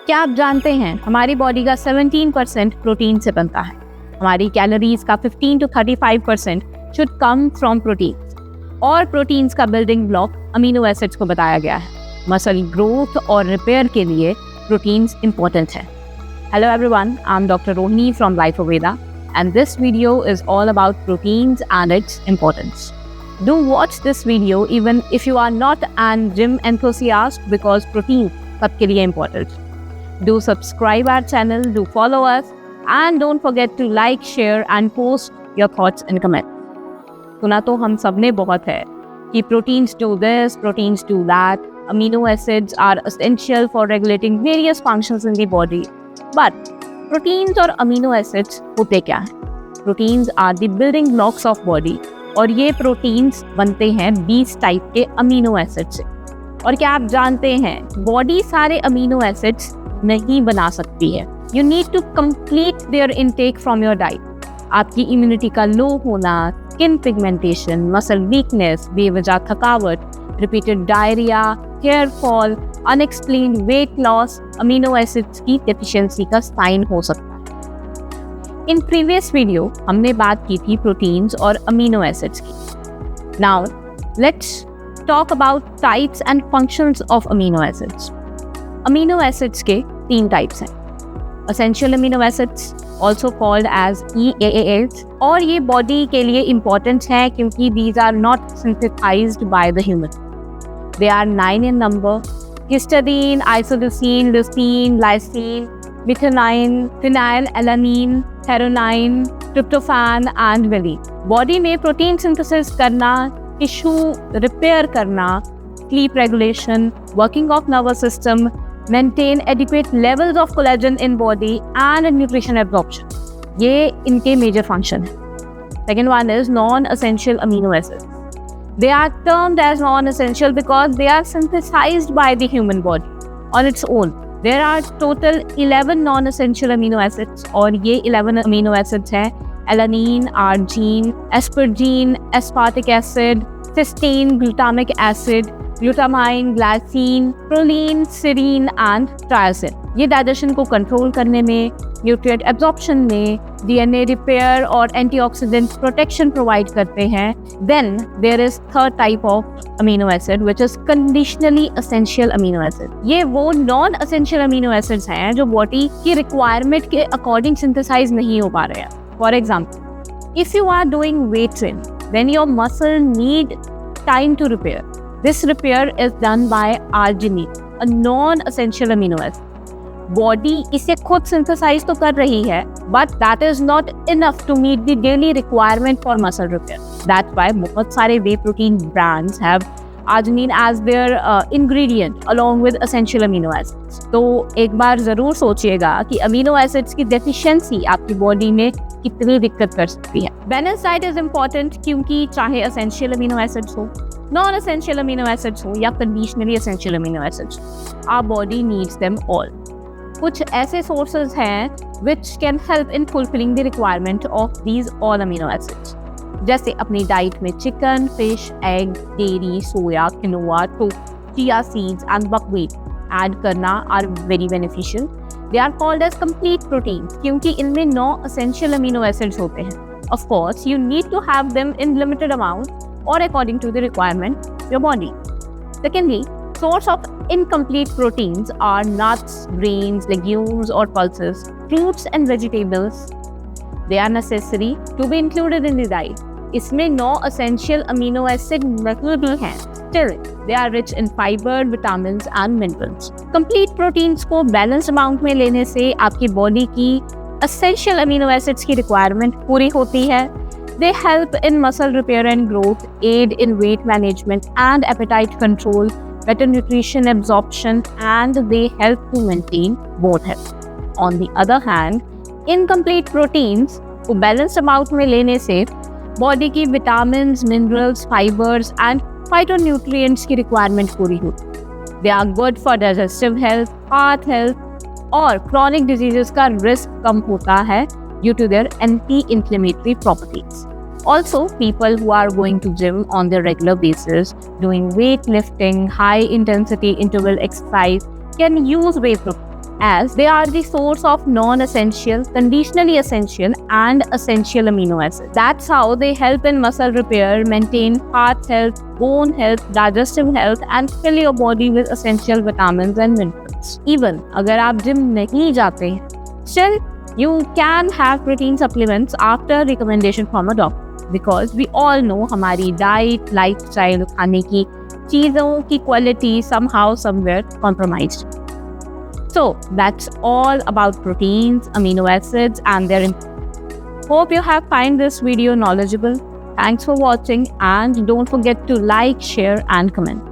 क्या आप जानते हैं हमारी बॉडी का 17% प्रोटीन से बनता है। हमारी कैलोरीज का 15 to 35% should come from protein और प्रोटीन्स का बिल्डिंग ब्लॉक अमीनो एसिड्स को बताया गया है। मसल ग्रोथ और रिपेयर के लिए प्रोटीन्स इंपॉर्टेंट है। Hello everyone, I am doctor Rohini from life Veda and this video is all about proteins and its importance. Do watch this video even if you are not an gym enthusiast because protein सबके लिए important. Do subscribe our channel, do follow us and don't forget to like, share and post your thoughts in comments. सुना तो हम सब ने बहुत है कि proteins do this, proteins do that, amino acids are essential for regulating various functions in the body. But proteins और amino acids होते क्या हैं? Proteins are the building blocks of body और ये प्रोटीन्स बनते हैं 20 टाइप के अमीनो एसिड से। और क्या आप जानते हैं बॉडी सारे अमीनो एसिड्स नहीं बना सकती है। You need to complete their intake from your diet. आपकी इम्यूनिटी का लो होना, स्किन पिगमेंटेशन, मसल वीकनेस, बेवजह थकावट, repeated diarrhoea, hair fall, unexplained weight loss amino acids की डेफिशिएंसी का साइन हो सकता है। इन प्रीवियस वीडियो हमने बात की थी प्रोटीन्स और अमीनो एसिड्स की। Now let's talk about types and functions of amino acids. Amino acids के 3 टाइप्स हैं। Essential amino acids also called as EAAs, और ये बॉडी के लिए इम्पोर्टेंट है क्योंकि these are not synthesized by the human. They are 9 in number: histidine, isoleucine, leucine, lysine, methionine, phenylalanine, threonine, tryptophan and valine. Body में protein synthesis करना, tissue repair करना, sleep regulation, working of nervous system, maintain adequate levels of collagen in body and nutrition absorption. ये इनके major function है। Second one is non-essential amino acids. They are termed as non-essential because they are synthesized by the human body on its own. There are total 11 non-essential amino acids और ये 11 amino acids हैं alanine, arginine, asparagine, aspartic acid, cysteine, glutamic acid, glutamine, glycine, proline, serine and tyrosine. ये digestion को control करने में, nutrient absorption में, DNA repair और antioxidant protection provide करते हैं। Then there is third type of amino acid which is conditionally essential amino acid. ये वो नॉन एसेंशियल अमीनो एसिड्स हैं जो बॉडी की रिक्वायरमेंट के अकॉर्डिंग सिंथेसाइज नहीं हो पा रहे हैं। For example, if you are doing weight training then your muscle need time to repair. This repair is done by arginine, a non-essential amino acid. Body इसे खुद synthesize तो कर रही है, but that is not enough to meet the daily requirement for muscle repair. That's why बहुत सारे whey protein brands have arginine as their ingredient along with essential amino acids. तो एक बार ज़रूर सोचिएगा कि amino acids की deficiency आपकी body में कितनी दिक्कत कर सकती है। Balanced diet is important क्योंकि चाहे essential amino acids हो, non-essential amino acids हो या conditionally essential amino acids, our body needs them all. कुछ ऐसे sources हैं which can help in fulfilling the requirement of these all amino acids. जैसे अपनी डाइट में chicken, fish, egg, dairy, soya, quinoa, tofu, chia seeds and buckwheat add करना are very beneficial. They are called as complete proteins क्योंकि इनमें 9 essential amino acids होते हैं. Of course, you need to have them in limited amount or according to the requirement of your body. Secondly, source of incomplete proteins are nuts, grains, legumes or pulses, fruits and vegetables. They are necessary to be included in the diet. इसमें 9 essential amino acid molecules हैं. Still, they are rich in fiber, vitamins and minerals. Complete proteins को balanced amount में लेने से आपकी body की essential amino acids की requirement पूरी होती है. They help in muscle repair and growth, aid in weight management and appetite control, better nutrition absorption, and they help to maintain bone health. On the other hand, incomplete proteins को balanced amount में लेने से body की vitamins, minerals, fibers and phytonutrients की requirement पूरी होती है. They are good for digestive health, heart health और chronic diseases का risk कम होता है due to their anti-inflammatory properties. Also, people who are going to gym on their regular basis, doing weightlifting, high-intensity interval exercise, can use whey protein. as they are the source of non-essential, conditionally essential, and essential amino acids. That's how they help in muscle repair, maintain heart health, bone health, digestive health, and fill your body with essential vitamins and minerals. Even अगर आप gym नहीं जाते हैं, still you can have protein supplements after recommendation from a doctor, because we all know हमारी diet, lifestyle, खाने की चीज़ों की quality somehow somewhere compromised. So that's all about proteins, amino acids, and their impact. Hope you have find this video knowledgeable. Thanks for watching, and don't forget to like, share, and comment.